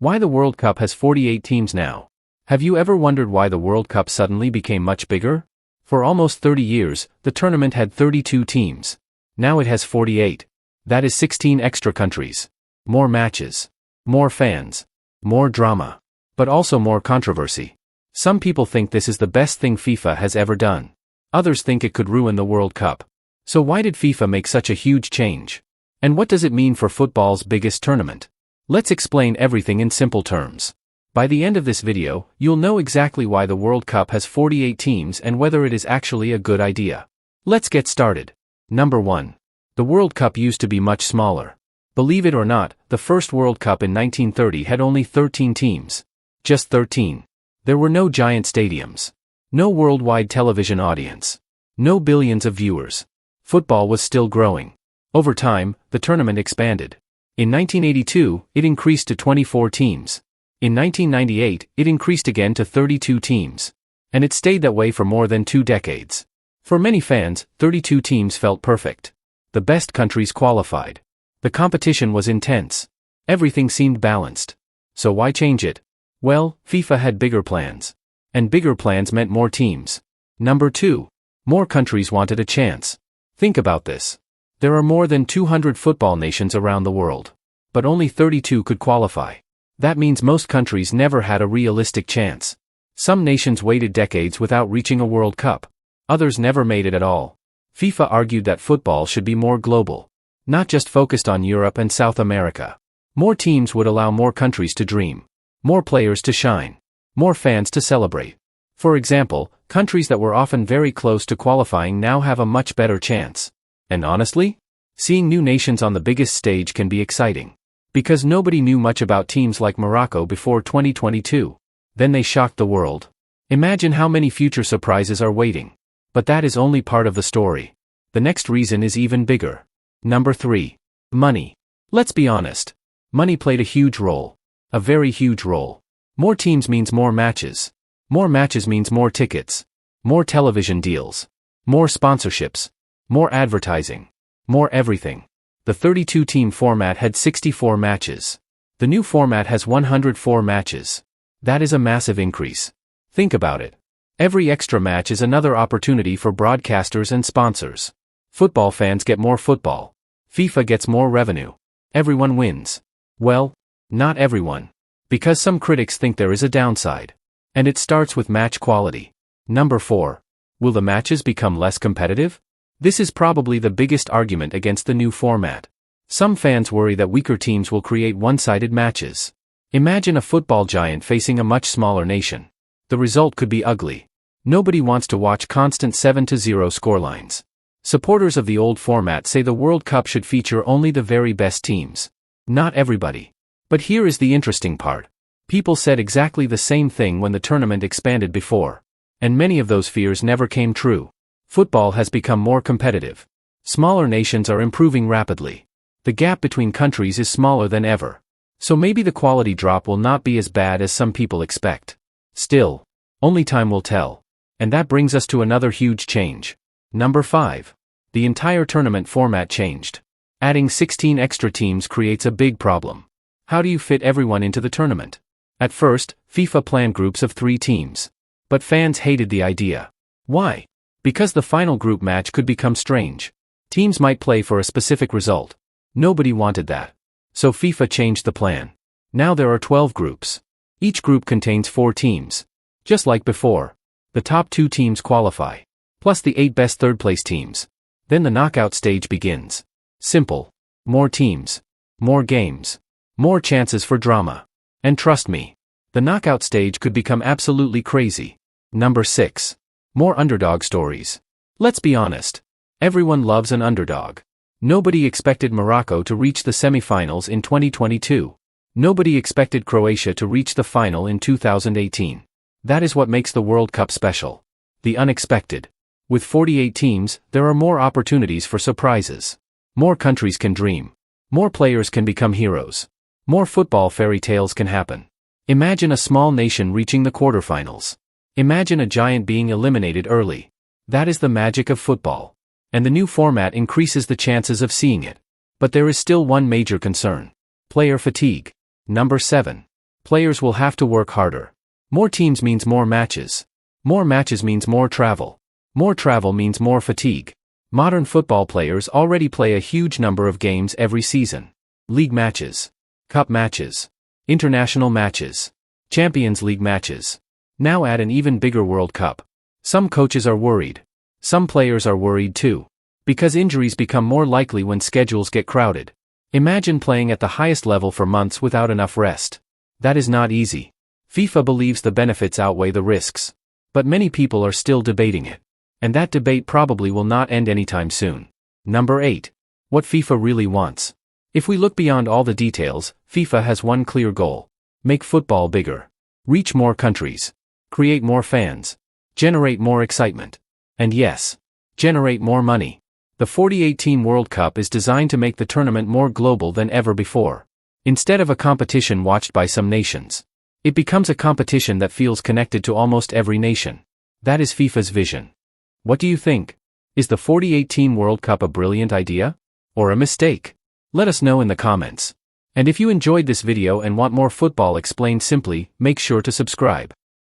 Why the World Cup has 48 teams now? Have you ever wondered why the World Cup suddenly became much bigger? For almost 30 years, the tournament had 32 teams. Now it has 48. That is 16 extra countries. More matches. More fans. More drama. But also more controversy. Some people think this is the best thing FIFA has ever done. Others think it could ruin the World Cup. So why did FIFA make such a huge change? And what does it mean for football's biggest tournament? Let's explain everything in simple terms. By the end of this video, you'll know exactly why the World Cup has 48 teams and whether it is actually a good idea. Let's get started. Number 1. The World Cup used to be much smaller. Believe it or not, the first World Cup in 1930 had only 13 teams. Just 13. There were no giant stadiums. No worldwide television audience. No billions of viewers. Football was still growing. Over time, the tournament expanded. In 1982, it increased to 24 teams. In 1998, it increased again to 32 teams. And it stayed that way for more than 2 decades. For many fans, 32 teams felt perfect. The best countries qualified. The competition was intense. Everything seemed balanced. So why change it? Well, FIFA had bigger plans. And bigger plans meant more teams. Number 2. More countries wanted a chance. Think about this. There are more than 200 football nations around the world. But only 32 could qualify. That means most countries never had a realistic chance. Some nations waited decades without reaching a World Cup. Others never made it at all. FIFA argued that football should be more global. Not just focused on Europe and South America. More teams would allow more countries to dream. More players to shine. More fans to celebrate. For example, countries that were often very close to qualifying now have a much better chance. And honestly, seeing new nations on the biggest stage can be exciting. Because nobody knew much about teams like Morocco before 2022. Then they shocked the world. Imagine how many future surprises are waiting. But that is only part of the story. The next reason is even bigger. Number 3. Money. Let's be honest. Money played a huge role. A very huge role. More teams means more matches. More matches means more tickets. More television deals. More sponsorships. More advertising. More everything. The 32-team format had 64 matches. The new format has 104 matches. That is a massive increase. Think about it. Every extra match is another opportunity for broadcasters and sponsors. Football fans get more football. FIFA gets more revenue. Everyone wins. Well, not everyone. Because some critics think there is a downside. And it starts with match quality. Number 4. Will the matches become less competitive? This is probably the biggest argument against the new format. Some fans worry that weaker teams will create one-sided matches. Imagine a football giant facing a much smaller nation. The result could be ugly. Nobody wants to watch constant 7-0 scorelines. Supporters of the old format say the World Cup should feature only the very best teams. Not everybody. But here is the interesting part. People said exactly the same thing when the tournament expanded before. And many of those fears never came true. Football has become more competitive. Smaller nations are improving rapidly. The gap between countries is smaller than ever. So maybe the quality drop will not be as bad as some people expect. Still, only time will tell. And that brings us to another huge change. Number 5. The entire tournament format changed. Adding 16 extra teams creates a big problem. How do you fit everyone into the tournament? At first, FIFA planned groups of 3 teams. But fans hated the idea. Why? Because the final group match could become strange. Teams might play for a specific result. Nobody wanted that. So FIFA changed the plan. Now there are 12 groups. Each group contains 4 teams. Just like before. The top 2 teams qualify. Plus the 8 best third-place teams. Then the knockout stage begins. Simple. More teams. More games. More chances for drama. And trust me, the knockout stage could become absolutely crazy. Number 6. More underdog stories. Let's be honest. Everyone loves an underdog. Nobody expected Morocco to reach the semi-finals in 2022. Nobody expected Croatia to reach the final in 2018. That is what makes the World Cup special. The unexpected. With 48 teams, there are more opportunities for surprises. More countries can dream. More players can become heroes. More football fairy tales can happen. Imagine a small nation reaching the quarterfinals. Imagine a giant being eliminated early. That is the magic of football. And the new format increases the chances of seeing it. But there is still one major concern. Player fatigue. Number 7. Players will have to work harder. More teams means more matches. More matches means more travel. More travel means more fatigue. Modern football players already play a huge number of games every season. League matches. Cup matches. International matches. Champions League matches. Now add an even bigger World Cup. Some coaches are worried. Some players are worried too. Because injuries become more likely when schedules get crowded. Imagine playing at the highest level for months without enough rest. That is not easy. FIFA believes the benefits outweigh the risks. But many people are still debating it. And that debate probably will not end anytime soon. Number 8. What FIFA really wants. If we look beyond all the details, FIFA has one clear goal. Make football bigger. Reach more countries. Create more fans. Generate more excitement. And yes, generate more money. The 48-team World Cup is designed to make the tournament more global than ever before. Instead of a competition watched by some nations, it becomes a competition that feels connected to almost every nation. That is FIFA's vision. What do you think? Is the 48-team World Cup a brilliant idea? Or a mistake? Let us know in the comments. And if you enjoyed this video and want more football explained simply, make sure to subscribe.